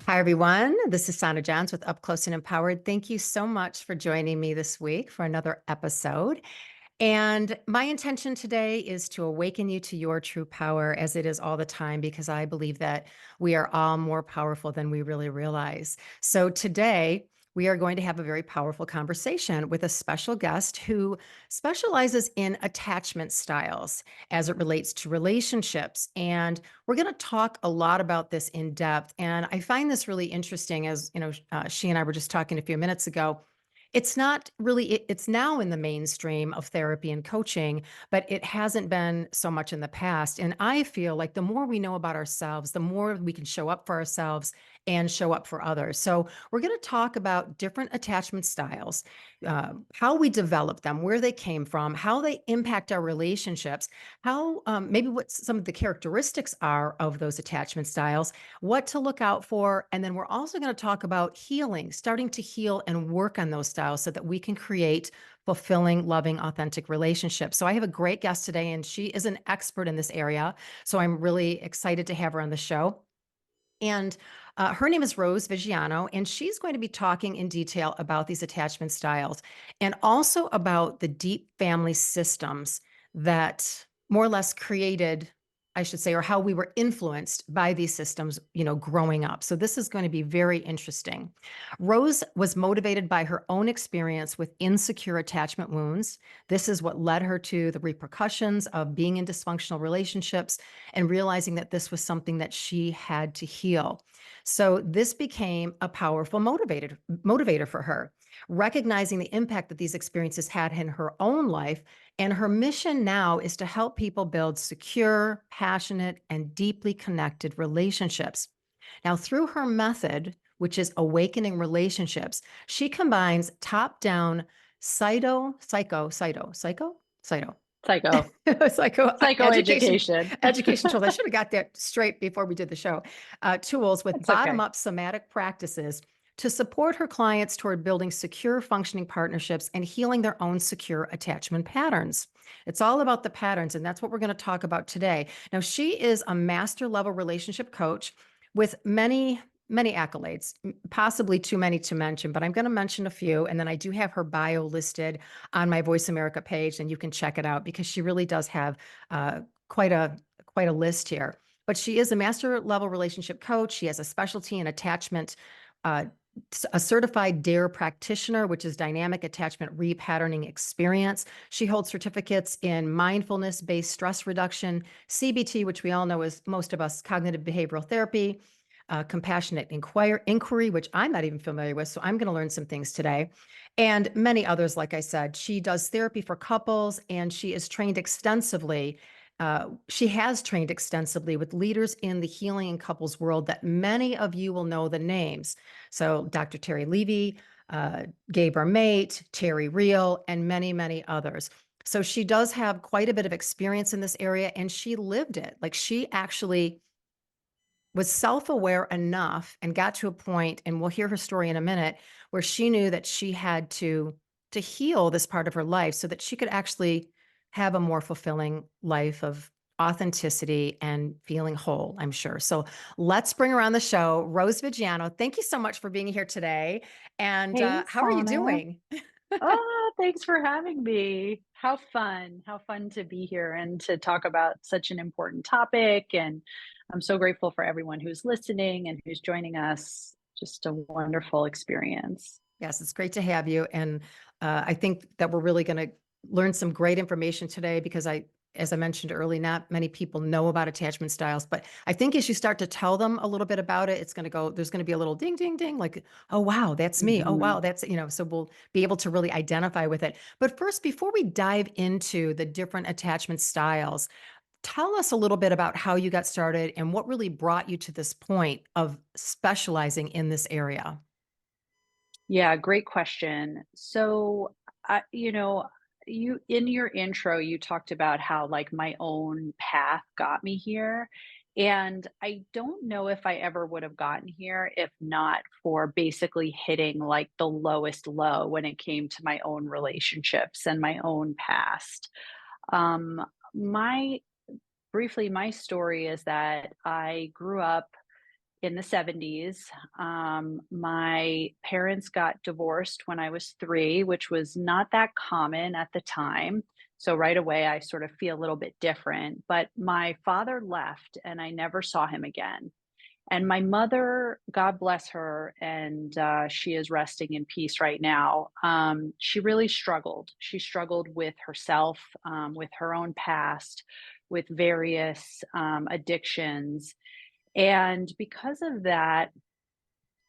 Hi, everyone. This is Sonna Johns with Up Close and Empowered. Thank you so much for joining me this week for another episode. And my intention today is to awaken you to your true power as it is all the time, because I believe that we are all more powerful than we really realize. So today, we are going to have a very powerful conversation with a special guest who specializes in attachment styles as it relates to relationships. And we're going to talk a lot about this in depth. And I find this really interesting, as she and I were just talking a few minutes ago. It's not really, it's now in the mainstream of therapy and coaching, but it hasn't been so much in the past. And I feel like the more we know about ourselves, the more we can show up for ourselves and show up for others. So we're going to talk about different attachment styles, how we develop them, where they came from, how they impact our relationships, how maybe what some of the characteristics are of those attachment styles, what to look out for. And then we're also going to talk about healing, starting to heal and work on those styles so that we can create fulfilling, loving, authentic relationships. So I have a great guest today, and she is an expert in this area. So I'm really excited to have her on the show. And her name is Rose Viggiano, and she's going to be talking in detail about these attachment styles and also about the deep family systems that more or less created, I should say, or how we were influenced by these systems, growing up. So this is going to be very interesting. Rose was motivated by her own experience with insecure attachment wounds. This is what led her to the repercussions of being in dysfunctional relationships and realizing that this was something that she had to heal. So this became a powerful motivator for her, recognizing the impact that these experiences had in her own life. And her mission now is to help people build secure, passionate, and deeply connected relationships. Now, through her method, which is awakening relationships, she combines top-down psycho Psycho, education psychoeducation. education tools. I should have got that straight before we did the show. Tools with That's okay. bottom-up somatic practices to support her clients toward building secure, functioning partnerships and healing their own secure attachment patterns. It's all about the patterns, and that's what we're going to talk about today. Now, she is a master level relationship coach with many accolades, possibly too many to mention, but I'm going to mention a few. And then I do have her bio listed on my Voice America page, and you can check it out because she really does have quite a list here. But she is a master level relationship coach. She has a specialty in attachment, uh, a certified DARE practitioner, which is dynamic attachment repatterning experience. She holds certificates in mindfulness-based stress reduction, CBT, which we all know is most of us cognitive behavioral therapy, compassionate inquiry, which I'm not even familiar with. So I'm going to learn some things today. And many others, like I said. She does therapy for couples, and she is trained extensively. She has trained extensively with leaders in the healing and couples world that many of you will know the names. So Dr. Terry Levy, Gabe Mate, Terry Real, and many others. So she does have quite a bit of experience in this area, and she lived it. Like, she actually was self-aware enough and got to a point, and we'll hear her story in a minute, where she knew that she had to heal this part of her life so that she could actually have a more fulfilling life of authenticity and feeling whole, I'm sure. So let's bring her on the show, Rose Viggiano. Thank you so much for being here today. And Hey, how are you Sonna. doing? Oh, thanks for having me. How fun. How fun to be here and to talk about such an important topic. And I'm so grateful for everyone who's listening and who's joining us. Just a wonderful experience. Yes, it's great to have you. And I think that we're really going to learn some great information today because as I mentioned earlier, not many people know about attachment styles. But I think as you start to tell them a little bit about it, there's going to be a little ding, ding, ding, like, oh, wow, that's me. Oh, Hmm. wow, so we'll be able to really identify with it. But first, before we dive into the different attachment styles, tell us a little bit about how you got started and what really brought you to this point of specializing in this area. Yeah, great question. So, you in your intro, you talked about how like my own path got me here. And I don't know if I ever would have gotten here if not for basically hitting like the lowest low when it came to my own relationships and my own past. Um, my Briefly, my story is that I grew up in the 70s. My parents got divorced when I was 3, which was not that common at the time. So right away, I sort of feel a little bit different. But my father left and I never saw him again. And my mother, God bless her, and she is resting in peace right now. She really struggled. She struggled with herself, with her own past, with various addictions. And because of that,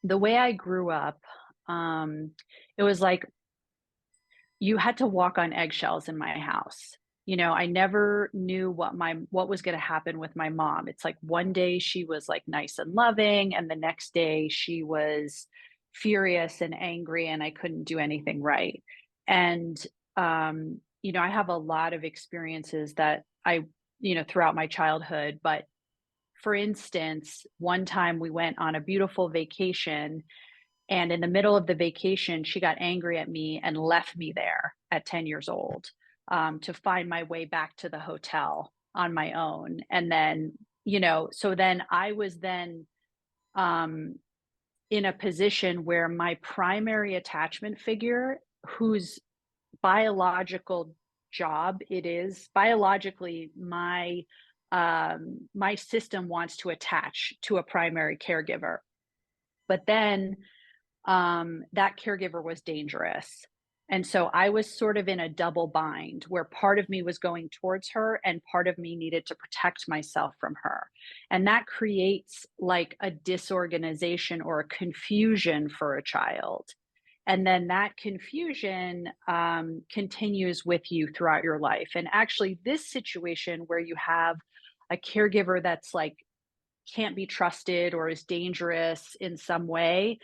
the way I grew up, um, it was like you had to walk on eggshells in my house. I never knew what was going to happen with my mom. It's like one day she was like nice and loving, and the next day she was furious and angry, and I couldn't do anything right. And I have a lot of experiences that throughout my childhood. But for instance, one time we went on a beautiful vacation, and in the middle of the vacation, she got angry at me and left me there at 10 years old, to find my way back to the hotel on my own. And then, so then I was then um, in a position where my primary attachment figure, whose biological job it is, biologically, my system wants to attach to a primary caregiver. But then that caregiver was dangerous. And so I was sort of in a double bind where part of me was going towards her and part of me needed to protect myself from her. And that creates like a disorganization or a confusion for a child. And then that confusion continues with you throughout your life. And actually, this situation where you have a caregiver that's like can't be trusted or is dangerous in some way,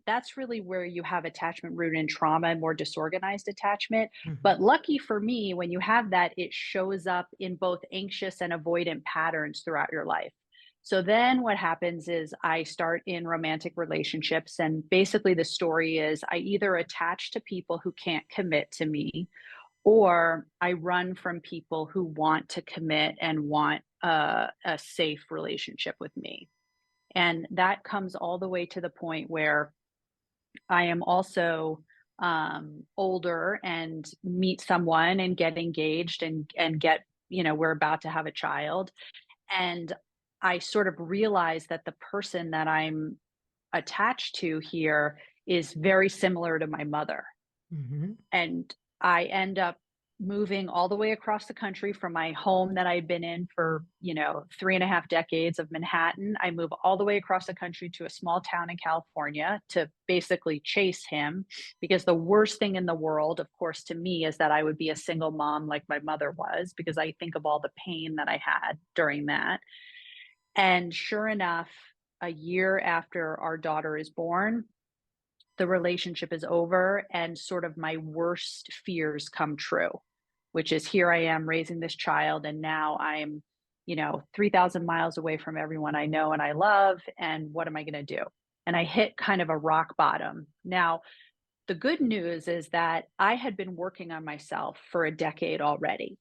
that's really where you have attachment rooted in trauma and more disorganized attachment. Mhm. But lucky for me, when you have that, it shows up in both anxious and avoidant patterns throughout your life. So then what happens is I start in romantic relationships. And basically, the story is I either attach to people who can't commit to me, or I run from people who want to commit and want a safe relationship with me. And that comes all the way to the point where I am also older and meet someone and get engaged and get, we're about to have a child. And I sort of realize that the person that I'm attached to here is very similar to my mother. Mhm. And I end up moving all the way across the country from my home that I'd been in for, 3.5 decades of Manhattan. I move all the way across the country to a small town in California to basically chase him, because the worst thing in the world, of course, to me is that I would be a single mom like my mother was, because I think of all the pain that I had during that. And sure enough, a year after our daughter is born, the relationship is over and sort of my worst fears come true, which is here I am raising this child, and now I'm, 3,000 miles away from everyone I know and I love. And what am I going to do? And I hit kind of a rock bottom. Now, the good news is that I had been working on myself for a decade already.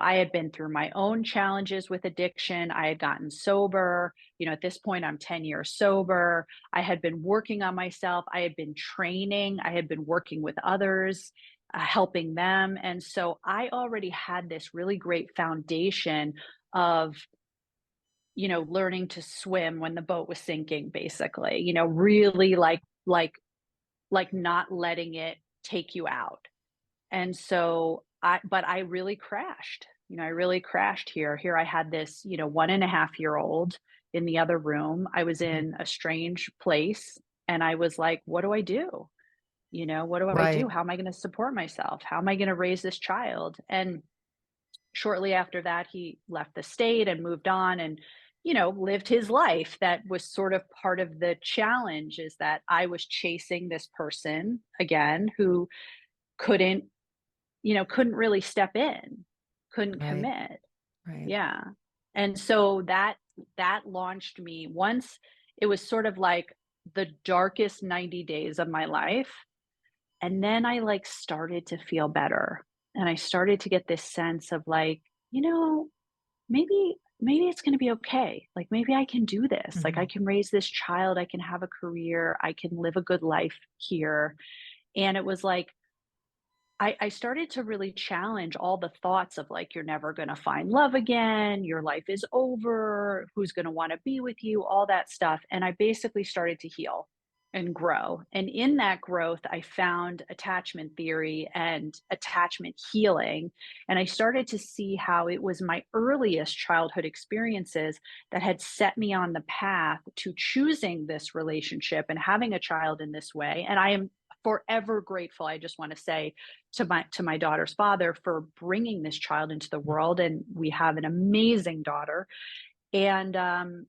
I had been through my own challenges with addiction. I had gotten sober. At this point, I'm 10 years sober. I had been working on myself. I had been training. I had been working with others, helping them. And so I already had this really great foundation of, learning to swim when the boat was sinking, basically, really like not letting it take you out. And so but I really crashed. I really crashed here. Here I had this, 1.5-year-old in the other room. I was Mhm. in a strange place and I was like, what do I do? What do I do? Right. How am I going to support myself? How am I going to raise this child? And shortly after that, he left the state and moved on and, lived his life. That was sort of part of the challenge, is that I was chasing this person again who couldn't, couldn't really step in, couldn't Right. commit. Right. Yeah. And so that launched me. Once it was sort of like the darkest 90 days of my life. And then I like started to feel better. And I started to get this sense of like, you know, maybe maybe it's going to be okay. Like, maybe I can do this. Like, I Mhm. can raise this child. I can have a career. I can live a good life here. And it was like, I started to really challenge all the thoughts of like, you're never going to find love again. Your life is over. Who's going to want to be with you? All that stuff. And I basically started to heal and grow. And in that growth, I found attachment theory and attachment healing. And I started to see how it was my earliest childhood experiences that had set me on the path to choosing this relationship and having a child in this way. And I am forever grateful. I just want to say to my daughter's father for bringing this child into the world, and we have an amazing daughter. And and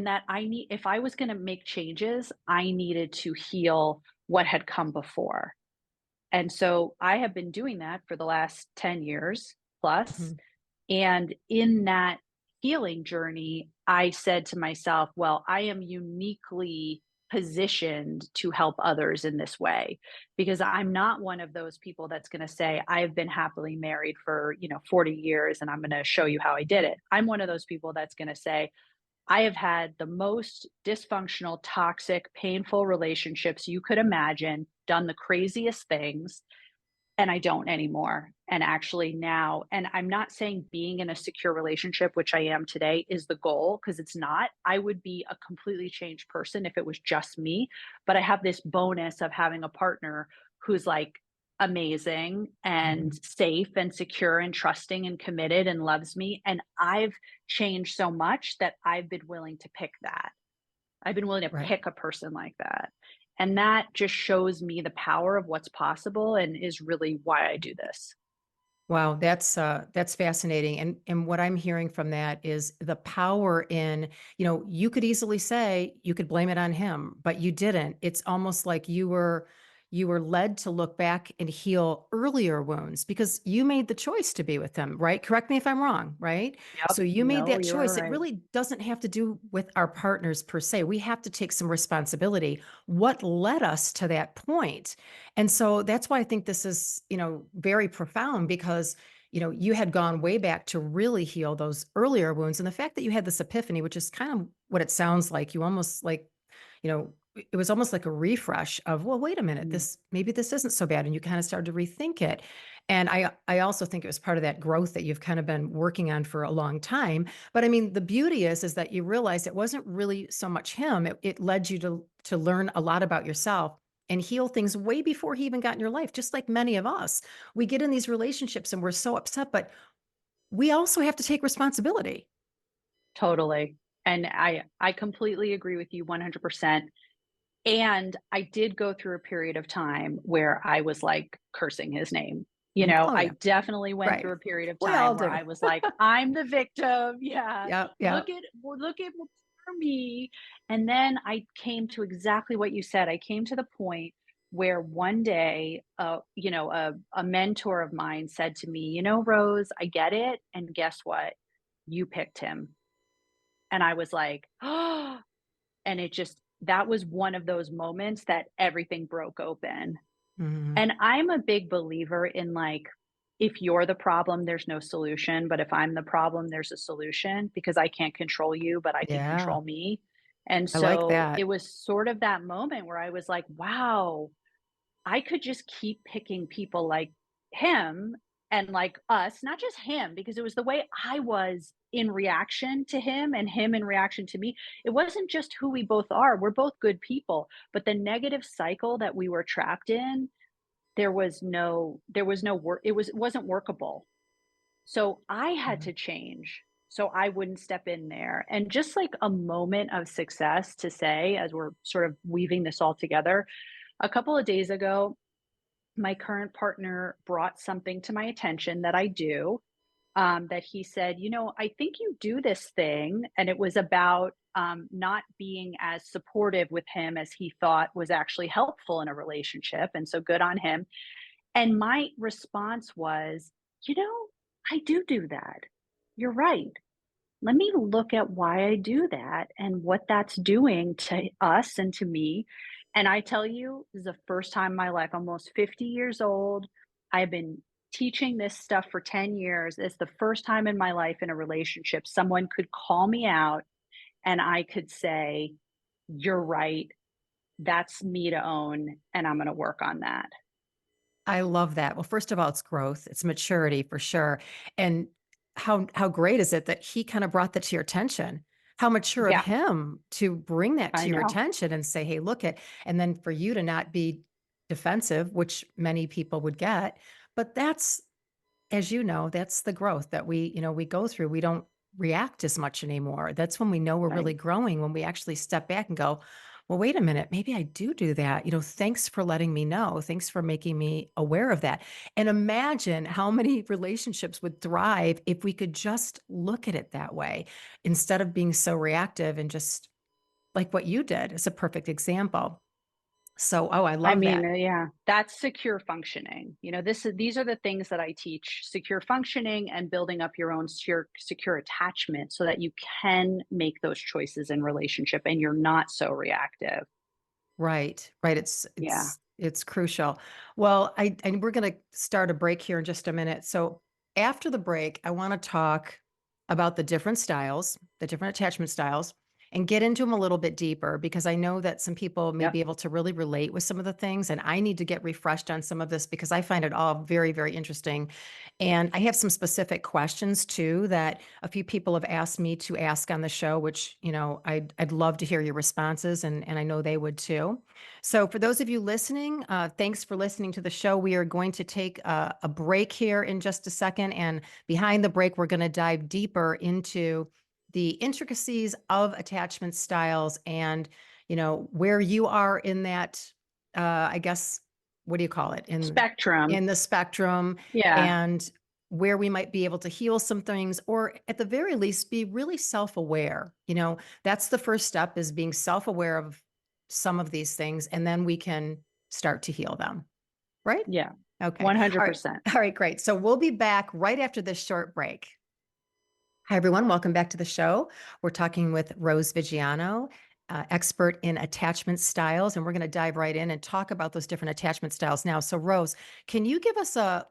that I need, if I was going to make changes, I needed to heal what had come before. And so I have been doing that for the last 10 years plus. Mhm. And in that healing journey, I said to myself, well, I am uniquely positioned to help others in this way, because I'm not one of those people that's going to say, I've been happily married for, 40 years and I'm going to show you how I did it. I'm one of those people that's going to say, I have had the most dysfunctional, toxic, painful relationships you could imagine, done the craziest things, and I don't anymore. And actually now, and I'm not saying being in a secure relationship, which I am today, is the goal, because it's not. I would be a completely changed person if it was just me. But I have this bonus of having a partner who's like amazing and Mhm. safe and secure and trusting and committed and loves me. And I've changed so much that I've been willing to pick that. I've been willing to Right. pick a person like that. And that just shows me the power of what's possible and is really why I do this. Wow, that's fascinating. And what I'm hearing from that is the power in, you could easily say you could blame it on him, but you didn't. It's almost like you were led to look back and heal earlier wounds because you made the choice to be with him, right? Correct me if I'm wrong, right? Yep. So you made No, that you are choice. It right. really doesn't have to do with our partners per se. We have to take some responsibility. What led us to that point? And so that's why I think this is, very profound because, you had gone way back to really heal those earlier wounds. And the fact that you had this epiphany, which is kind of what it sounds like, you almost like, it was almost like a refresh of, well, wait a minute, Mm, maybe this isn't so bad. And you kind of started to rethink it. And I also think it was part of that growth that you've kind of been working on for a long time. But I mean, the beauty is that you realized it wasn't really so much him. It led you to learn a lot about yourself and heal things way before he even got in your life, just like many of us. We get in these relationships and we're so upset, but we also have to take responsibility. totally. And I completely agree with you 100%. And I did go through a period of time where I was like cursing his name. Oh, I yeah. definitely went Right. through a period of We all time where do. I was like, I'm the victim. Yeah. Yeah. Yeah. Look at what's for me. And then I came to exactly what you said. I came to the point where one day, a mentor of mine said to me, Rose, I get it. And guess what? You picked him. And I was like, oh, and it just, that was one of those moments that everything broke open. Mhm. And I'm a big believer in like, if you're the problem, there's no solution. But if I'm the problem, there's a solution, because I can't control you, but I can Yeah. control me. And I like so that. it was sort of that moment where I was like, wow, I could just keep picking people like him and like us, not just him, because it was the way I was in reaction to him and him in reaction to me. It wasn't just who we both are. We're both good people, but the negative cycle that we were trapped in, there was no work. It wasn't workable. So I had Mhm. to change so I wouldn't step in there. And just like a moment of success to say, as we're sort of weaving this all together, a couple of days ago, my current partner brought something to my attention that I do, that he said, I think you do this thing. And it was about not being as supportive with him as he thought was actually helpful in a relationship. And so good on him. And my response was, you know, I do that. You're right. Let me look at why I do that and what that's doing to us and to me. And I tell you, this is the first time in my life, almost 50 years old. I've been teaching this stuff for 10 years. It's the first time in my life in a relationship someone could call me out and I could say, "You're right. That's me to own, and I'm gonna work on that." I love that. Well, first of all, it's growth, it's maturity for sure. And how great is it that he kind of brought that to your attention? How mature of Yeah, him to bring that to I your know, attention and say, "Hey, look at," and then for you to not be defensive, which many people would get. But that's, as you know, that's the growth that we go through. We don't react as much anymore. That's when we know we're really right. growing, when we actually step back and go, well, wait a minute, maybe I do that. Thanks for letting me know. Thanks for making me aware of that. And imagine how many relationships would thrive if we could just look at it that way instead of being so reactive and just like what you did is a perfect example. So, oh, I I love mean, that. yeah, that's secure functioning. These are the things that I teach: secure functioning and building up your own secure attachment so that you can make those choices in relationship and you're not so reactive. Right, right. It's Yeah. it's it's crucial. Well, and we're going to start a break here in just a minute. So after the break, I want to talk about the different styles, the different attachment styles, and get into them a little bit deeper because I know that some people may Yep. be able to really relate with some of the things, and I need to get refreshed on some of this because I find it all very, very interesting. And I have some specific questions too that a few people have asked me to ask on the show, which, I'd love to hear your responses and I know they would too. So for those of you listening, thanks for listening to the show. We are going to take a break here in just a second. And behind the break, we're going to dive deeper into the intricacies of attachment styles and, where you are in that, I guess, what do you call it? In Spectrum. the spectrum, Yeah. and where we might be able to heal some things, or at the very least, be really self-aware. That's the first step, is being self-aware of some of these things, and then we can start to heal them. Right? Yeah. Okay. All right. 100%. All right, great. So we'll be back right after this short break. Hi, everyone. Welcome back to the show. We're talking with Rose Viggiano, expert in attachment styles, and we're going to dive right in and talk about those different attachment styles now. So, Rose, can you give us a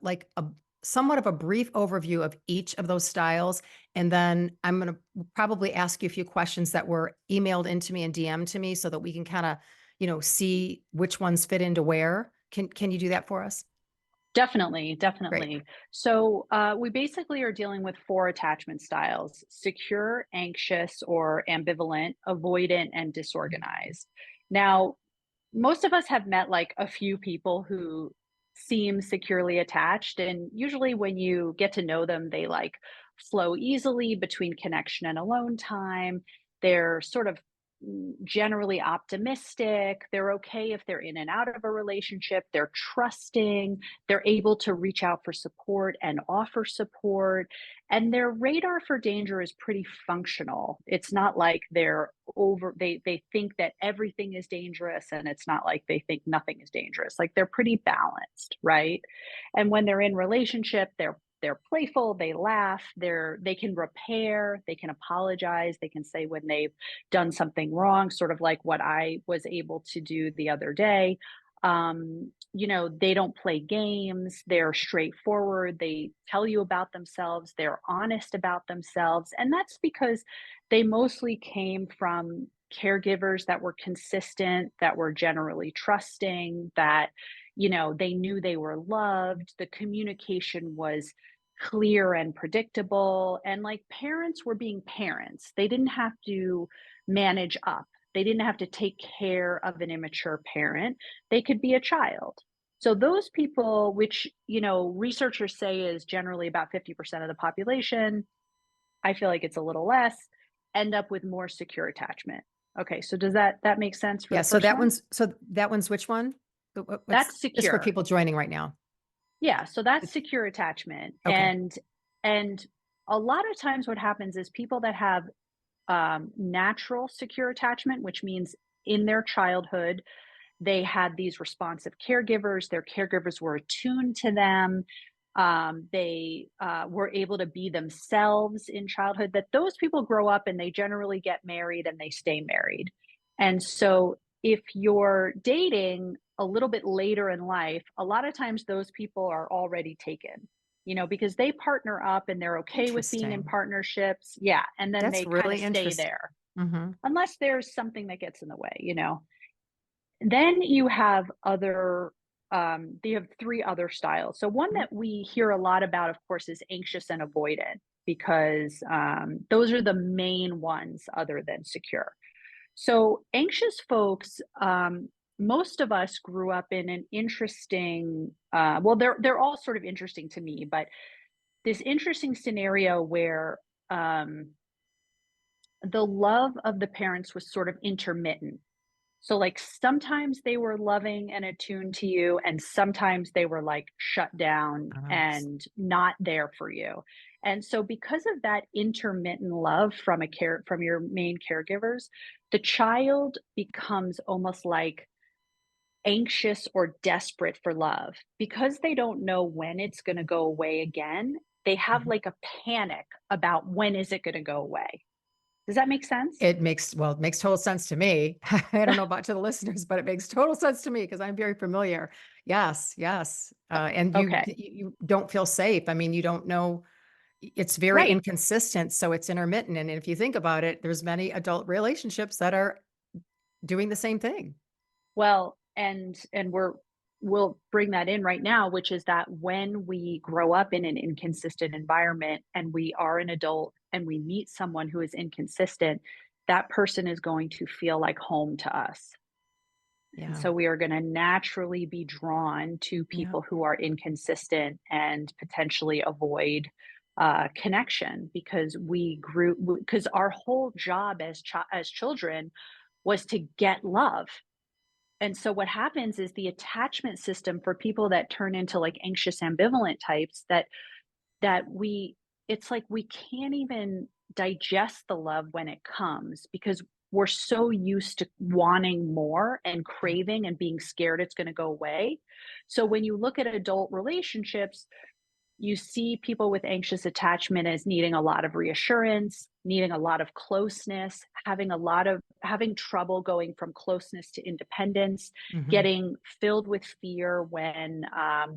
somewhat of a brief overview of each of those styles, and then I'm going to probably ask you a few questions that were emailed into me and DM'd to me, so that we can kind of, see which ones fit into where. Can you do that for us? Definitely, Great. definitely. So, we basically are dealing with 4 attachment styles: secure, anxious, or ambivalent, avoidant, and disorganized. Now, most of us have met like a few people who seem securely attached, and usually when you get to know them, they like flow easily between connection and alone time. They're sort of generally optimistic. They're okay if they're in and out of a relationship. They're trusting. They're able to reach out for support and offer support. And their radar for danger is pretty functional. It's not like they think that everything is dangerous, and it's not like they think nothing is dangerous. Like, they're pretty balanced, right? And when they're in relationship, they're playful, they laugh, they can repair, they can apologize, they can say when they've done something wrong, sort of like what I was able to do the other day. They don't play games, they're straightforward, they tell you about themselves, they're honest about themselves. And that's because they mostly came from caregivers that were consistent, that were generally trusting, that, they knew they were loved, the communication was clear and predictable. And like, parents were being parents, they didn't have to manage up. They didn't have to take care of an immature parent. They could be a child. So those people, which, researchers say is generally about 50% of the population, I feel like it's a little less, end up with more secure attachment. Okay, so does that make sense for Yeah. the first one? So that one's which one? What's That's just for secure. people joining right now? Yeah, so that's It's secure attachment. okay. And a lot of times what happens is people that have natural secure attachment, which means in their childhood, they had these responsive caregivers. Their caregivers were attuned to them. They were able to be themselves in childhood. That those people grow up and they generally get married and they stay married. And so, if you're dating a little bit later in life, a lot of times those people are already taken. because they partner up and they're okay with being in Interesting. partnerships. Yeah. And then That's they kind really of stay interesting. there Mhm. unless there's something that gets in the way. Then you have you have three other styles. So one Mhm. that we hear a lot about, of course, is anxious and avoidant because those are the main ones other than secure. So anxious folks, most of us grew up in an interesting, well, they're all sort of interesting to me, but this interesting scenario where the love of the parents was sort of intermittent. So, like, sometimes they were loving and attuned to you, and sometimes they were like shut down and not there for you. And so, because of that intermittent love from your main caregivers, the child becomes almost like anxious or desperate for love because they don't know when it's going to go away again. They have Mhm. like a panic about when is it going to go away. Does that make sense? It makes total sense to me. I don't know about to the listeners, but it makes total sense to me because I'm very familiar. Yes, yes. And Okay. you don't feel safe. I mean, you don't know it's very Right. inconsistent, so it's intermittent. And if you think about it, there's many adult relationships that are doing the same thing. Well, and we'll bring that in right now, which is that when we grow up in an inconsistent environment and we are an adult and we meet someone who is inconsistent, that person is going to feel like home to us. And Yeah. so we are going to naturally be drawn to Yeah. people who are inconsistent and potentially avoid connection because because our whole job as children was to get love. And so what happens is the attachment system for people that turn into like anxious ambivalent types that we it's like we can't even digest the love when it comes because we're so used to wanting more and Yeah. craving and being scared it's going to go away. So when you look at adult relationships, you see people with anxious attachment as needing a lot of reassurance, needing a lot of closeness, having trouble going from closeness to independence, Mhm. getting filled with fear when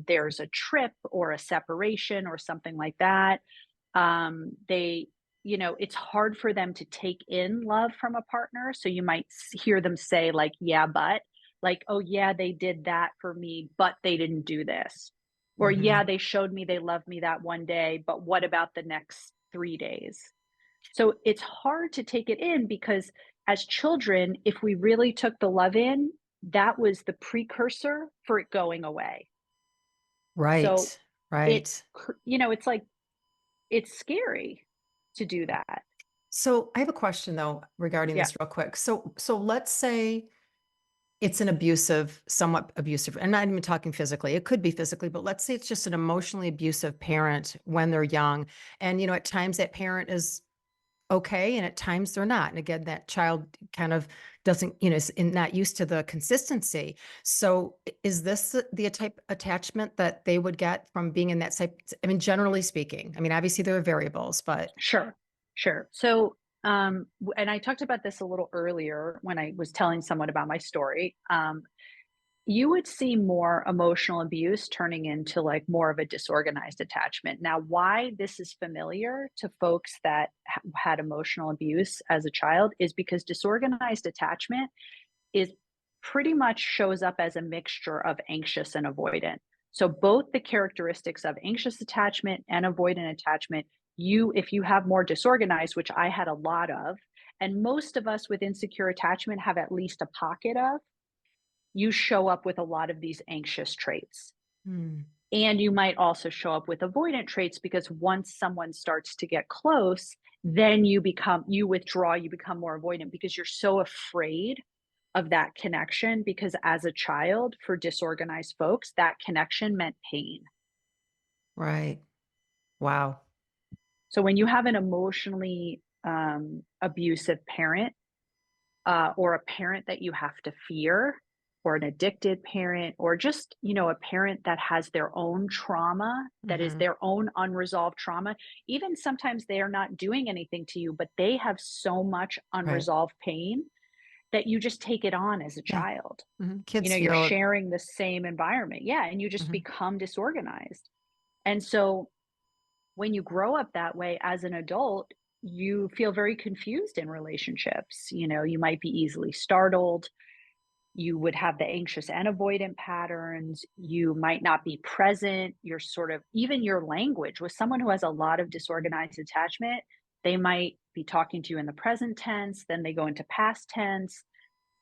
there's a trip or a separation or something like that. They it's hard for them to take in love from a partner. So you might hear them say, like, yeah, but, like, oh, yeah, they did that for me, but they didn't do this. Or, yeah, Mhm. they showed me they loved me that one day, but what about the next 3 days? So it's hard to take it in because as children, if we really took the love in, that was the precursor for it going away. So Right. Right. it's like, it's scary to do that. So I have a question though regarding Yeah, this real quick. So let's say it's an abusive, somewhat abusive, and not even talking physically. It could be physically, but let's say it's just an emotionally abusive parent when they're young. And, at times that parent is okay, and at times they're not. And again, that child kind of doesn't, is not used to the consistency. So is this the type attachment that they would get from being in that type? I mean, generally speaking, I mean, obviously there are variables, but sure, sure. So, and I talked about this a little earlier when I was telling someone about my story. You would see more emotional abuse turning into like more of a disorganized attachment. Now, why this is familiar to folks that had emotional abuse as a child is because disorganized attachment is pretty much shows up as a mixture of anxious and avoidant. So both the characteristics of anxious attachment and avoidant attachment, if you have more disorganized, which I had a lot of, and most of us with insecure attachment have at least a pocket of, you show up with a lot of these anxious traits. hmm, And you might also show up with avoidant traits because once someone starts to get close, then you withdraw, you become more avoidant because you're so afraid of that connection. Because as a child, for disorganized folks, that connection meant pain. right. Wow. So when you have an emotionally abusive parent, or a parent that you have to fear, or an addicted parent, or just, a parent that has their own trauma, that is Hmm. their own unresolved trauma. Even sometimes they are not doing anything to you, but they have so much Right. unresolved pain that you just take it on as a Yeah. child. Kids You're feel. sharing the same environment. Yeah. And you just Mhm. become disorganized. And so when you grow up that way as an adult, you feel very confused in relationships. You know, you might be easily startled. You would have the anxious and avoidant patterns. You might not be present. You're sort of, even your language with someone who has a lot of disorganized attachment, they might be talking to you in the present tense, then they go into past tense.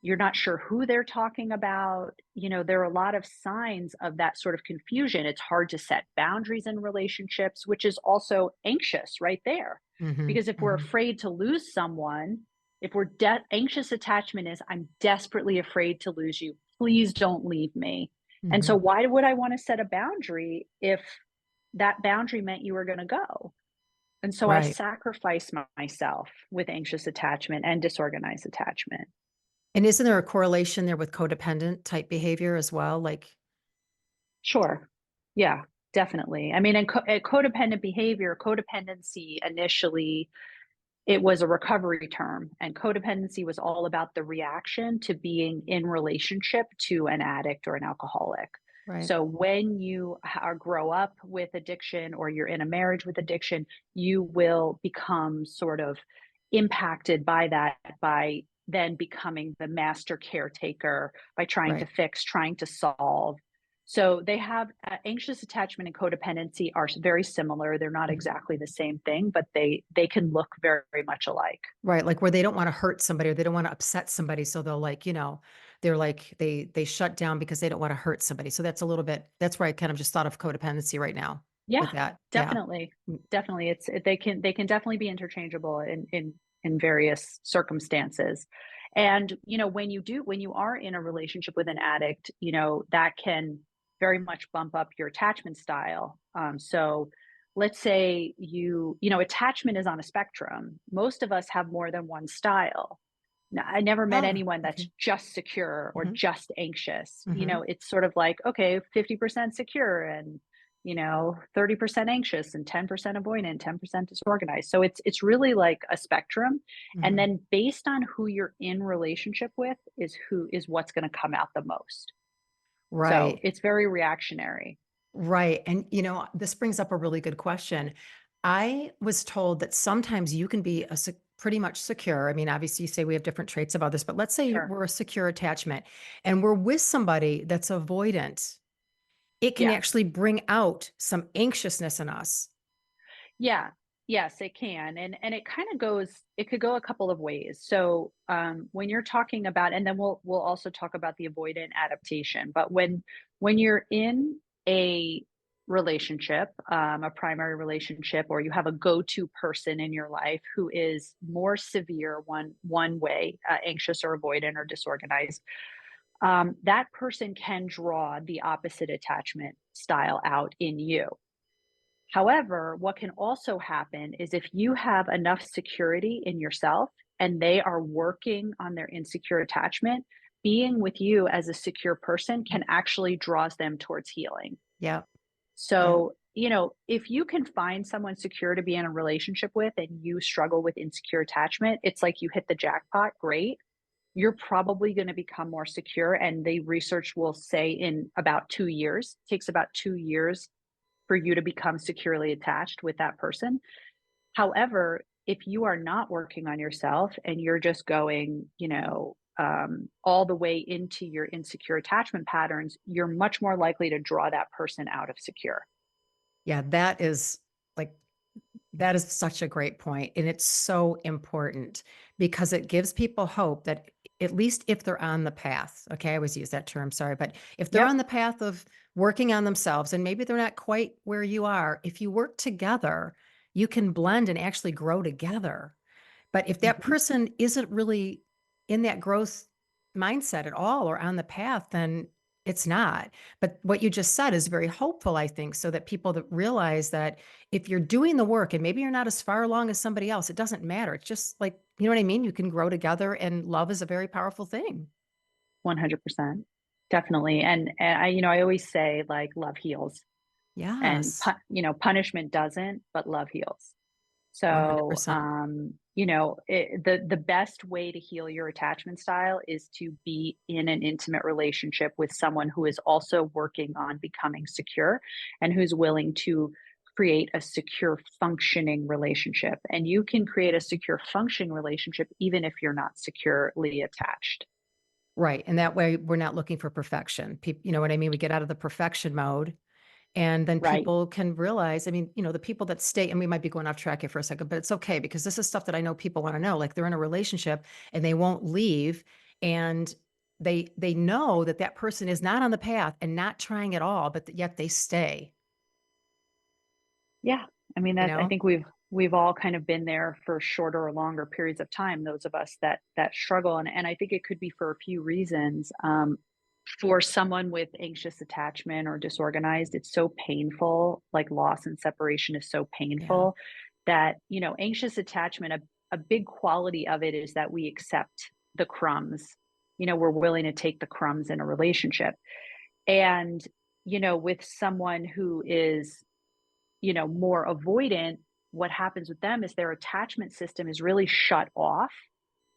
You're not sure who they're talking about. You know, there are a lot of signs of that sort of confusion. It's hard to set boundaries in relationships, which is also anxious right there. Mhm, Because if we're mhm, afraid to lose someone, if we're anxious attachment is, I'm desperately afraid to lose you. Please don't leave me. And so, mhm. why would I want to set a boundary if that boundary meant you were going to go? And so, I Right. sacrifice myself with anxious attachment and disorganized attachment. And isn't there a correlation there with codependent type behavior as well? Like Sure. Yeah, definitely. I mean, codependent behavior, codependency initially, it was a recovery term, and codependency was all about the reaction to being in relationship to an addict or an alcoholic. right, So when you grow up with addiction or you're in a marriage with addiction, you will become sort of impacted by that, by then becoming the master caretaker, by trying to right. fix, trying to solve. So they have anxious attachment and codependency are very similar. They're not Mhm. exactly the same thing, but they can look very, very much alike. Right, like where they don't wanna hurt somebody or they don't wanna upset somebody, so they'll like, they're like they shut down because they don't wanna hurt somebody, so that's a little bit that's where I kind of just thought of codependency right now Yeah, with that. Yeah. definitely. Mm, Definitely. They can definitely be interchangeable in various circumstances. And, you know, when you are in a relationship with an addict, you know, that can very much bump up your attachment style. So let's say you know, attachment is on a spectrum. Most of us have more than one style. Now, I never met ah, anyone that's okay. just secure or Mhm, just anxious. You know, mhm. it's sort of like, okay, 50% secure and 30% anxious and 10% avoidant, 10% disorganized. So it's really like a spectrum. And Mhm. then based on who you're in relationship with is what's going to come out the most. So Right, it's very reactionary. right, and, this brings up a really good question. I was told that sometimes you can be pretty much secure. I mean, obviously, you say we have different traits of others, but let's say Sure. we're a secure attachment and we're with somebody that's avoidant. It can Yeah. actually bring out some anxiousness in us. Yeah. Yes, it can. And it could go a couple of ways. So when you're talking about, and then we'll also talk about the avoidant adaptation, but when you're in a relationship, a primary relationship, or you have a go-to person in your life who is more severe one way, anxious or avoidant or disorganized, that person can draw the opposite attachment style out in you. However, what can also happen is if you have enough security in yourself and they are working on their insecure attachment, being with you as a secure person Mm. can actually draws them towards healing. Yep, yep. So, you know, if you can find someone secure to be in a relationship with and you struggle with insecure attachment, it's like you hit the jackpot, great. You're probably going to become more secure. And the research will say in about 2 years, takes about 2 years for you to become securely attached with that person. However, if you are not working on yourself and you're just going, all the way into your insecure attachment patterns, you're much more likely to draw that person out of secure. Yeah, like that is such a great point, and it's so important because it gives people hope that at least if they're on the path, okay, I always use that term, sorry, but if they're Yep. on the path of working on themselves and maybe they're not quite where you are, if you work together, you can blend and actually grow together. But if that Mhm. person isn't really in that growth mindset at all or on the path, then it's not. But what you just said is very hopeful, I think, so that people that realize that if you're doing the work and maybe you're not as far along as somebody else, it doesn't matter. It's just like, you know what I mean? You can grow together and love is a very powerful thing. 100%. Definitely. And I always say like love heals and, Yes. punishment doesn't, but love heals. So, 100%. the best way to heal your attachment style is to be in an intimate relationship with someone who is also working on becoming secure and who's willing to create a secure, functioning relationship. And you can create a secure, functioning relationship even if you're not securely attached. Right, and that way we're not looking for perfection. You know what I mean? We get out of the perfection mode, and then Right. people can realize, I mean, the people that stay, and we might be going off track here for a second, but it's okay because this is stuff that I know people wanna know. Like, they're in a relationship and they won't leave, and they know that that person is not on the path and not trying at all, but yet they stay, Yeah. I mean, you that I know? think we've all kind of been there for shorter or longer periods of time, those of us that struggle. And I think it could be for a few reasons. For someone with anxious attachment or disorganized, it's so painful, like loss and separation is so Yeah, painful that, anxious attachment, a big quality of it is that we accept the crumbs. We're willing to take the crumbs in a relationship. And, with someone who is, more avoidant, what happens with them is their attachment system is really shut off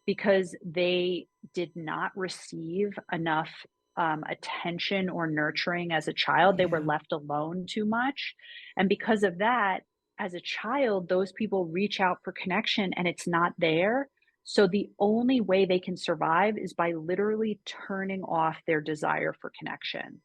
because they did not receive enough attention or nurturing as a child. They were yeah, left alone too much. And because of that, as a child, those people reach out for connection and it's not there. So the only way they can survive is by literally turning off their desire for connection.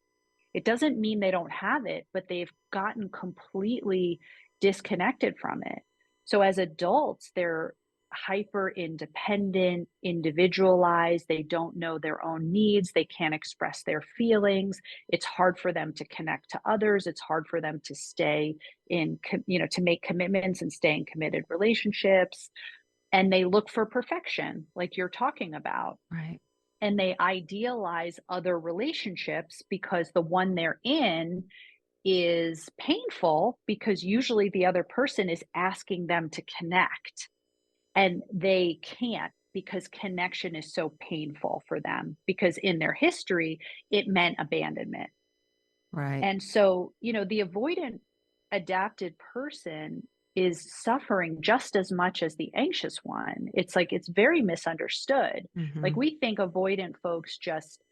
It doesn't mean they don't have it, but they've gotten completely disconnected from it. So as adults, they're hyper independent, individualized. They don't know their own needs. They can't express their feelings. It's hard for them to connect to others. It's hard for them to stay to make commitments and stay in committed relationships. And they look for perfection, like you're talking about, right. and they idealize other relationships because the one they're in is painful because usually the other person is asking them to connect and they can't because connection is so painful for them because in their history it meant abandonment. Right. And so, the avoidant adapted person is suffering just as much as the anxious one. It's like it's very misunderstood. Like Mhm. we think avoidant folks just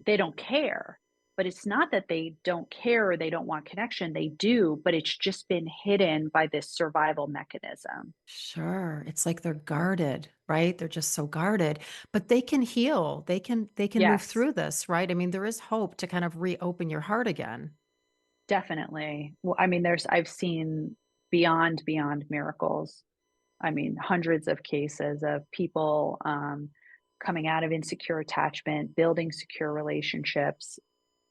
they don't care, but it's not that they don't care or they don't want connection. They do, but it's just been hidden by this survival mechanism. Sure. It's like they're guarded, right? They're just so guarded, but they can heal. They can move Yes. through this, right? I mean, there is hope to kind of reopen your heart again. Definitely. Well, I mean, I've seen beyond miracles. I mean, hundreds of cases of people coming out of insecure attachment, building secure relationships,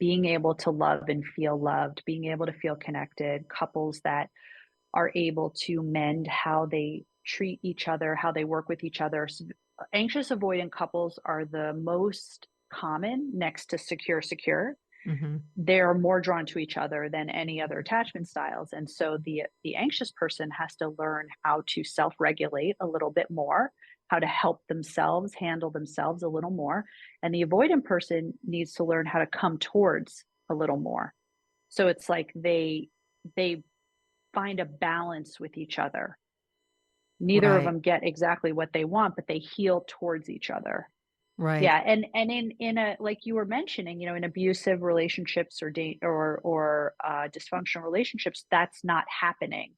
being able to love and feel loved, being able to feel connected, couples that are able to mend how they treat each other, how they work with each other. Anxious avoidant couples are the most common next to secure. Mhm. They're more drawn to each other than any other attachment styles. And so the anxious person has to learn how to self-regulate a little bit more, how to help themselves handle themselves a little more. And the avoidant person needs to learn how to come towards a little more. So it's like they find a balance with each other. Neither of Right. them get exactly what they want, but they heal towards each other. Right. Yeah, and in a like you were mentioning, in abusive relationships or dysfunctional relationships, that's not happening.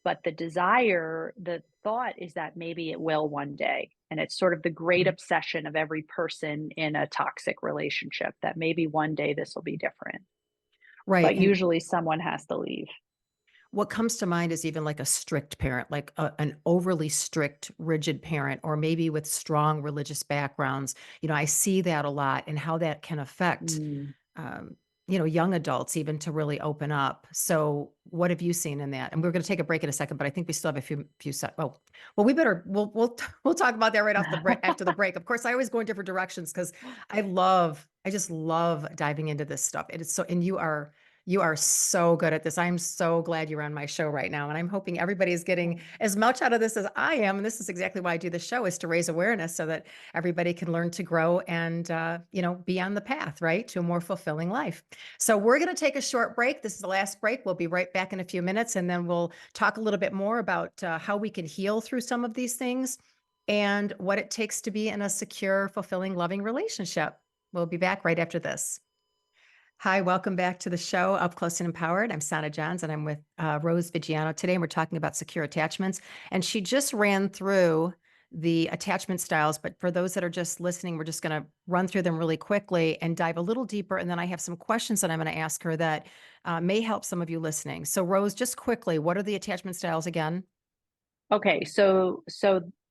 But the thought is that maybe it will one day, and it's sort of the great Mhm. obsession of every person in a toxic relationship that maybe one day this will be different. Right. But And usually someone has to leave. what comes to mind is even like a strict parent, like an overly strict, rigid parent, or maybe with strong religious backgrounds. I see that a lot and how that can affect Mm. um, young adults even to really open up. So, what have you seen in that? And we're going to take a break in a second, but I think we still have a few sec. Oh, well, we better we'll talk about that right off the break after the break. Of course, I always go in different directions because I just love diving into this stuff. It is so, and you are so good at this. I'm so glad you're on my show right now. And I'm hoping everybody is getting as much out of this as I am. And this is exactly why I do the show is to raise awareness so that everybody can learn to grow and, be on the path, right, to a more fulfilling life. So we're going to take a short break. This is the last break. We'll be right back in a few minutes. And then we'll talk a little bit more about how we can heal through some of these things and what it takes to be in a secure, fulfilling, loving relationship. We'll be back right after this. Hi, welcome back to the show, Up Close and Empowered. I'm Sonna Johns, and I'm with Rose Viggiano today, and we're talking about secure attachments. And she just ran through the attachment styles, but for those that are just listening, we're just going to run through them really quickly and dive a little deeper. And then I have some questions that I'm going to ask her that may help some of you listening. So, Rose, just quickly, what are the attachment styles again? Okay, so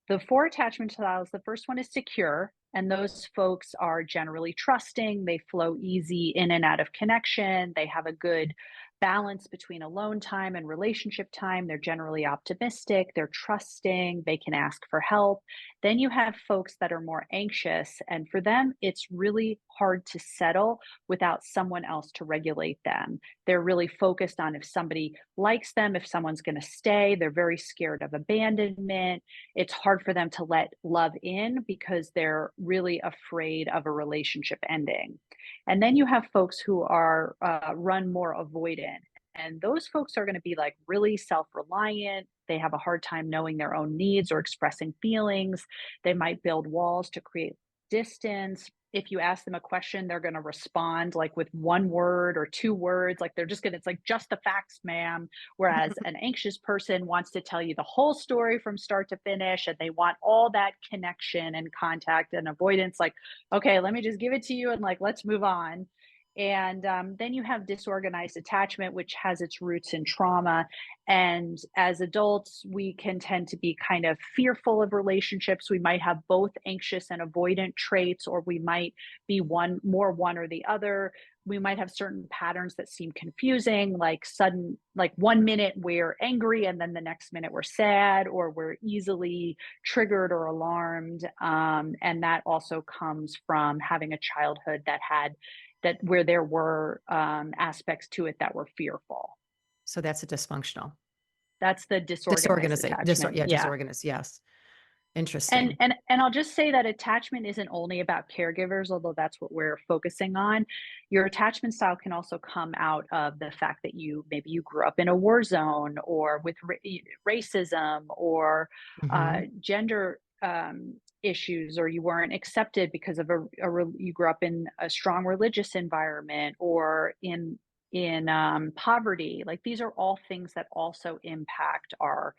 the four attachment styles, the first one is secure, and those folks are generally trusting, they flow easy in and out of connection, they have a good balance between alone time and relationship time, they're generally optimistic, they're trusting, they can ask for help. Then you have folks that are more anxious, and for them, it's really hard to settle without someone else to regulate them. They're really focused on if somebody likes them, if someone's going to stay. They're very scared of abandonment. It's hard for them to let love in because they're really afraid of a relationship ending. And then you have folks who are run more avoidant. And those folks are going to be like really self reliant. They have a hard time knowing their own needs or expressing feelings. They might build walls to create distance. If you ask them a question, they're going to respond like with one word or two words. Like they're just going to, it's like just the facts, ma'am. Whereas an anxious person wants to tell you the whole story from start to finish and they want all that connection and contact and avoidance. Like, okay, let me just give it to you and like, let's move on. And then you have disorganized attachment, which has its roots in trauma. And as adults, we can tend to be kind of fearful of relationships. We might have both anxious and avoidant traits, or we might be one or the other. We might have certain patterns that seem confusing, like sudden, like 1 minute we're angry and then the next minute we're sad, or we're easily triggered or alarmed. And that also comes from having a childhood that had that where there were aspects to it that were fearful. So that's a dysfunctional. That's the disorganized Disorganization. attachment. Yeah. Disorganized. Yes. And Interesting. and and I'll just say that attachment isn't only about caregivers, although that's what we're focusing on. Your attachment style can also come out of the fact that you grew up in a war zone or with racism or Hmm. gender issues, or you weren't accepted because of you grew up in a strong religious environment or in poverty. Like these are all things that also impact our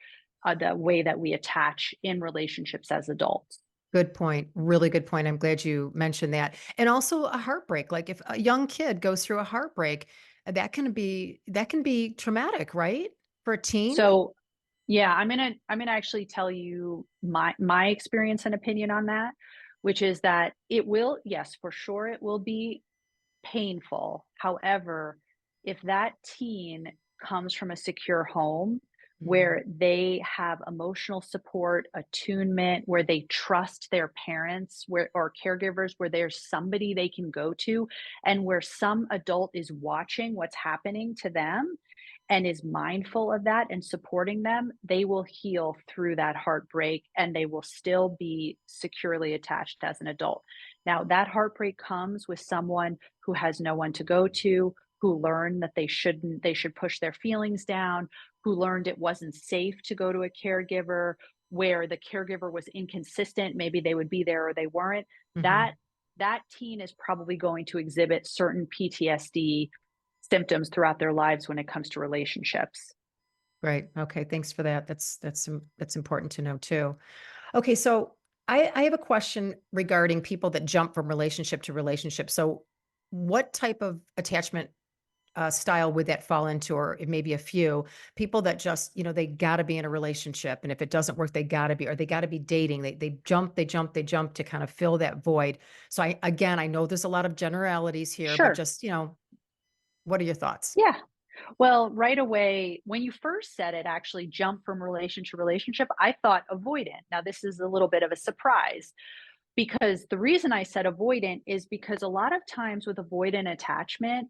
the way that we attach in relationships as adults. Good point. Really good point. I'm glad you mentioned that. And also a heartbreak. Like if a young kid goes through a heartbreak, that can be traumatic, right? For a teen? So, yeah, I'm gonna actually tell you my experience and opinion on that, which is that it will, yes, for sure, it will be painful. However, if that teen comes from a secure home Mhm. where they have emotional support, attunement, where they trust their parents, where or caregivers, where there's somebody they can go to, and where some adult is watching what's happening to them and is mindful of that and supporting them, they will heal through that heartbreak and they will still be securely attached as an adult. Now, that heartbreak comes with someone who has no one to go to, who learned that they should push their feelings down, who learned it wasn't safe to go to a caregiver, where the caregiver was inconsistent, maybe they would be there or they weren't. That Mhm. that teen is probably going to exhibit certain PTSD symptoms throughout their lives when it comes to relationships. Right. Okay. Thanks for that. That's important to know too. Okay. So I have a question regarding people that jump from relationship to relationship. So what type of attachment style would that fall into, or it may be a few people that just, they got to be in a relationship. And if it doesn't work, they got to be, or they got to be dating. They jump to kind of fill that void. So again, I know there's a lot of generalities here, but Sure. just, what are your thoughts? Yeah. Well, right away, when you first said it actually jump from relation to relationship, I thought avoidant. Now, this is a little bit of a surprise because the reason I said avoidant is because a lot of times with avoidant attachment,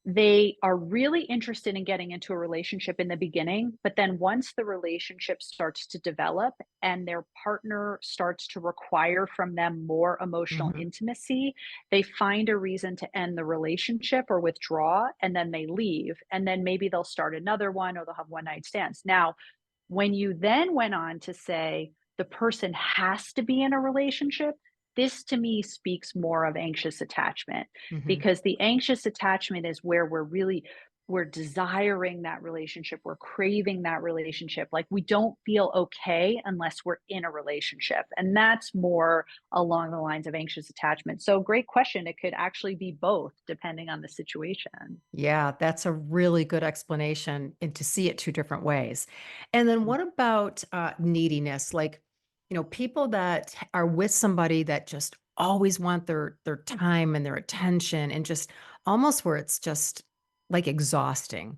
they are really interested in getting into a relationship in the beginning, but then once the relationship starts to develop and their partner starts to require from them more emotional Hmm. intimacy, they find a reason to end the relationship or withdraw, and then they leave. And then maybe they'll start another one or they'll have one night stands. Now, when you then went on to say the person has to be in a relationship, this to me speaks more of anxious attachment, Hmm. because the anxious attachment is where we're desiring that relationship, we're craving that relationship. Like we don't feel okay unless we're in a relationship. And that's more along the lines of anxious attachment. So great question. It could actually be both depending on the situation. Yeah, that's a really good explanation and to see it two different ways. And then what about neediness? Like, people that are with somebody that just always want their time and their attention and just almost where it's just like exhausting.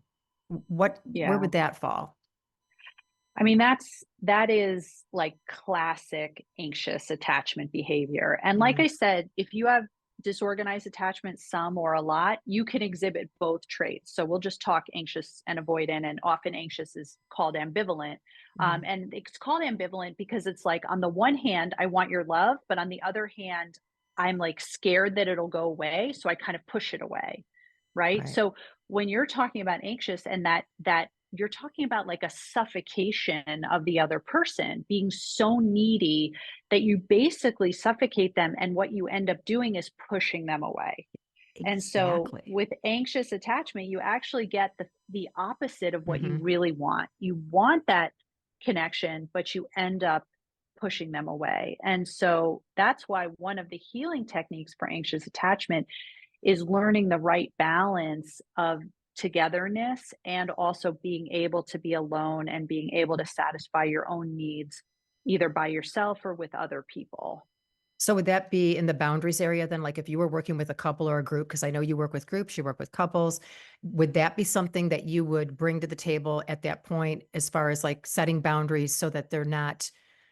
Where Yeah. would that fall? I mean, that is like classic anxious attachment behavior. And like Mhm. I said, if you have disorganized attachment, some or a lot, you can exhibit both traits. So we'll just talk anxious and avoidant, and often anxious is called ambivalent. Mhm. And it's called ambivalent because it's like, on the one hand, I want your love, but on the other hand, I'm like scared that it'll go away. So I kind of push it away. Right. Right. So when you're talking about anxious, and that you're talking about like a suffocation of the other person, being so needy that you basically suffocate them. And what you end up doing is pushing them away. And so Exactly. with anxious attachment, you actually get the opposite of what you Hmm. really want. You want that connection, but you end up pushing them away. And so that's why one of the healing techniques for anxious attachment is learning the right balance of togetherness and also being able to be alone and being able to satisfy your own needs either by yourself or with other people. So would that be in the boundaries area then? Like if you were working with a couple or a group, because I know you work with groups, you work with couples, would that be something that you would bring to the table at that point as far as like setting boundaries so that they're not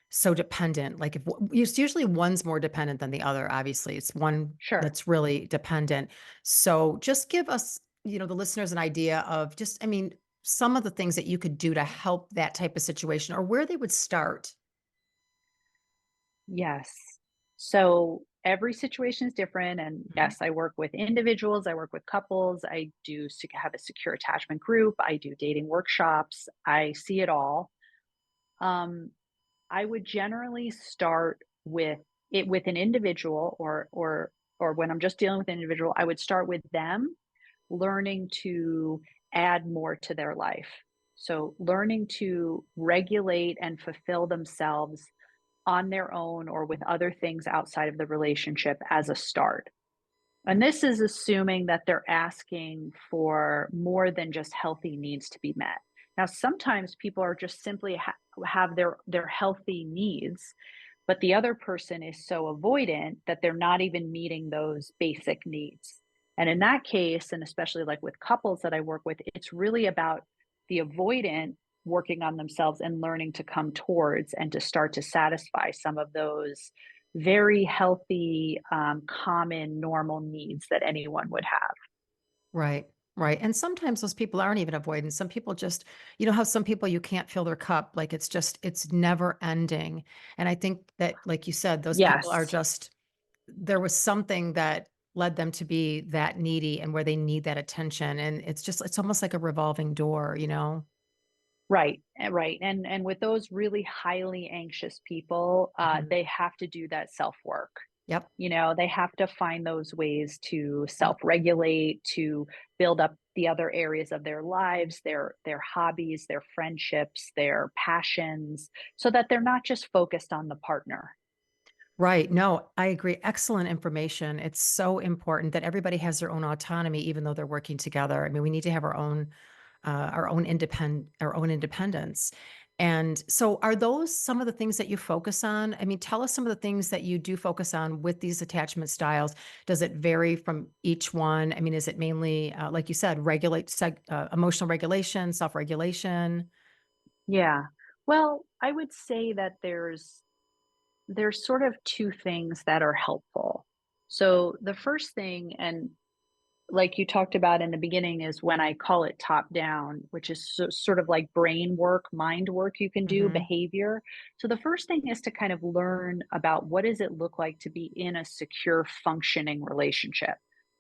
so dependent? Like if it's usually one's more dependent than the other, obviously. It's one Sure. that's really dependent. So just give us, the listeners an idea of just, I mean, some of the things that you could do to help that type of situation or where they would start. Yes. So every situation is different. And Mhm. yes, I work with individuals, I work with couples, I do have a secure attachment group, I do dating workshops, I see it all. Um, I would generally start with an individual, or when I'm just dealing with an individual, I would start with them learning to add more to their life. So learning to regulate and fulfill themselves on their own or with other things outside of the relationship as a start. And this is assuming that they're asking for more than just healthy needs to be met. Now, sometimes people are just simply have their healthy needs, but the other person is so avoidant that they're not even meeting those basic needs. And in that case, and especially like with couples that I work with, it's really about the avoidant working on themselves and learning to come towards and to start to satisfy some of those very healthy, common, normal needs that anyone would have. Right, right, and sometimes those people aren't even avoidant. Some people just how some people you can't fill their cup, like, it's never ending, and I think that, like you said, those people are Yes, just there was something that led them to be that needy and where they need that attention, and it's almost like a revolving door. right, right, and with those really highly anxious people, Mhm. they have to do that self work. Yep, They have to find those ways to yep. self-regulate, to build up the other areas of their lives, their hobbies, their friendships, their passions, so that they're not just focused on the partner. Right. No, I agree. Excellent information. It's so important that everybody has their own autonomy, even though they're working together. I mean, we need to have our own independence. And so, are those some of the things that you focus on? I mean, tell us some of the things that you do focus on with these attachment styles. Does it vary from each one? I mean, is it mainly, like you said, emotional regulation, self regulation? Yeah. Well, I would say that there's sort of two things that are helpful. So the first thing, and like you talked about in the beginning, is when I call it top down, which is sort of like brain work, mind work you can do, Hmm. behavior. So the first thing is to kind of learn about what does it look like to be in a secure, functioning relationship.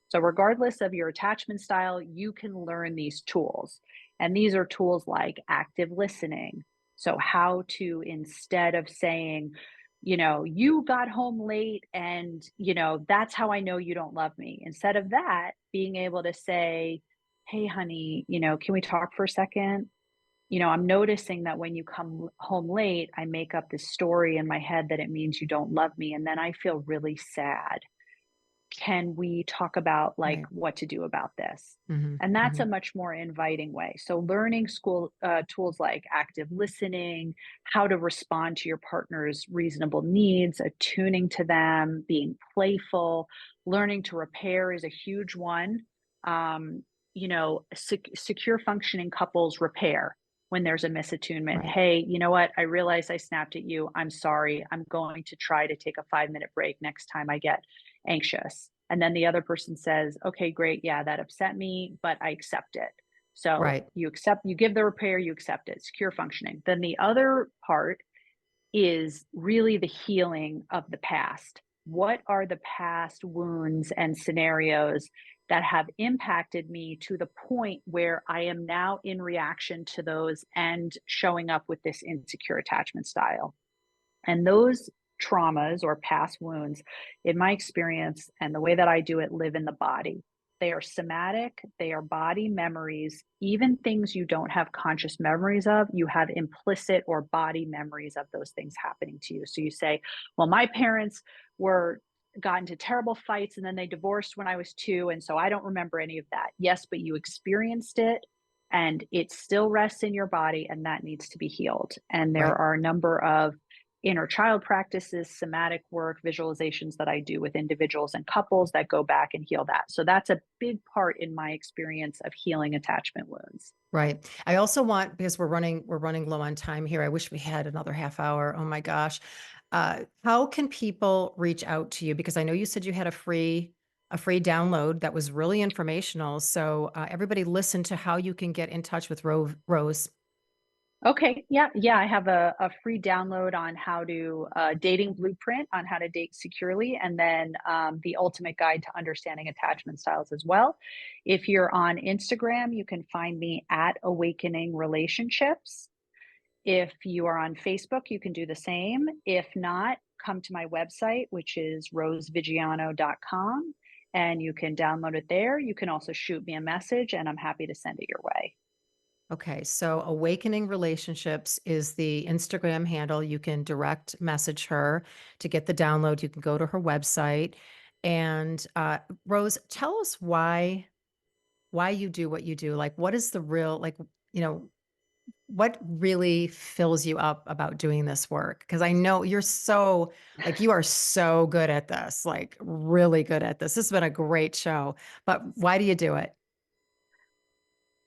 So regardless of your attachment style, you can learn these tools. And these are tools like active listening. So how to, instead of saying, you got home late and, that's how I know you don't love me. Instead of that, being able to say, hey, honey, can we talk for a second? I'm noticing that when you come home late, I make up this story in my head that it means you don't love me. And then I feel really sad. Can we talk about like Right. what to do about this? Mhm. And that's a Mhm. much more inviting way. So learning school tools like active listening, how to respond to your partner's reasonable needs, attuning to them, being playful, learning to repair is a huge one. Secure functioning couples repair when there's a misattunement. Right. Hey, you know what? I realize I snapped at you. I'm sorry. I'm going to try to take a 5-minute break next time I get anxious. And then the other person says, okay, great. Yeah, that upset me, but I accept it. So Right. you give the repair, you accept it, secure functioning. Then the other part is really the healing of the past. What are the past wounds and scenarios that have impacted me to the point where I am now in reaction to those and showing up with this insecure attachment style? And those traumas or past wounds, in my experience and the way that I do it, live in the body. They are somatic, they are body memories, even things you don't have conscious memories of, you have implicit or body memories of those things happening to you. So you say, well, my parents were got into terrible fights and then they divorced when I was 2 and so I don't remember any of that. Yes, but you experienced it and it still rests in your body and that needs to be healed. And there Right. are a number of inner child practices, somatic work, visualizations that I do with individuals and couples that go back and heal that. So that's a big part in my experience of healing attachment wounds. Right. I also want, because we're running low on time here. I wish we had another half hour. Oh my gosh. How can people reach out to you? Because I know you said you had a free download that was really informational. So everybody listen to how you can get in touch with Rose. Okay, yeah, yeah. I have a free download on how to dating blueprint on how to date securely, and then the ultimate guide to understanding attachment styles as well. If you're on Instagram, you can find me at Awakening Relationships. If you are on Facebook, you can do the same. If not, come to my website, which is roseviggiano.com, and you can download it there. You can also shoot me a message, and I'm happy to send it your way. Okay, so Awakening Relationships is the Instagram handle. You can direct message her to get the download. You can go to her website. And Rose, tell us why you do what you do. Like, what is the real, like, you know, what really fills you up about doing this work? Because I know you're so, like, you are so good at this, like, really good at this. This has been a great show, but why do you do it?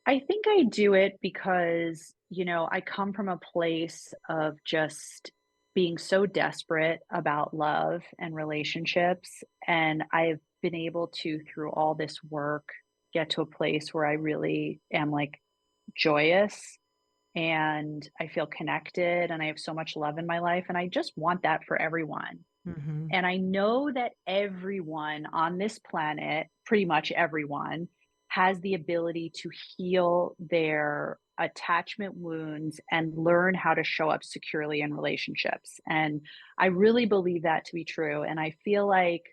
I think I do it because, I come from a place of just being so desperate about love and relationships. And I've been able to, through all this work, get to a place where I really am like joyous and I feel connected and I have so much love in my life. And I just want that for everyone. Hmm. And I know that everyone on this planet, pretty much everyone, has the ability to heal their attachment wounds and learn how to show up securely in relationships. And I really believe that to be true. And I feel like,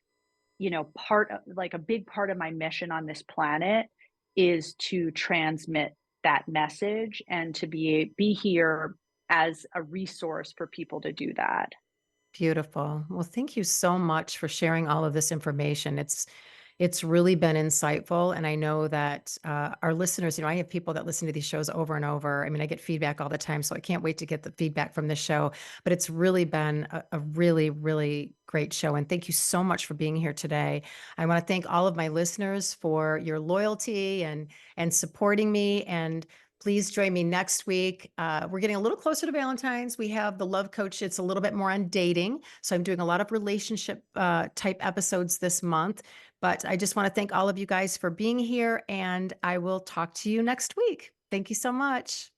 like a big part of my mission on this planet is to transmit that message and to be here as a resource for people to do that. Beautiful. Well, thank you so much for sharing all of this information. It's really been insightful, and I know that our listeners. I have people that listen to these shows over and over. I mean, I get feedback all the time, so I can't wait to get the feedback from this show. But it's really been a really, really great show, and thank you so much for being here today. I want to thank all of my listeners for your loyalty and supporting me. And please join me next week. We're getting a little closer to Valentine's. We have the Love Coach. It's a little bit more on dating. So I'm doing a lot of relationship type episodes this month. But I just want to thank all of you guys for being here, and I will talk to you next week. Thank you so much.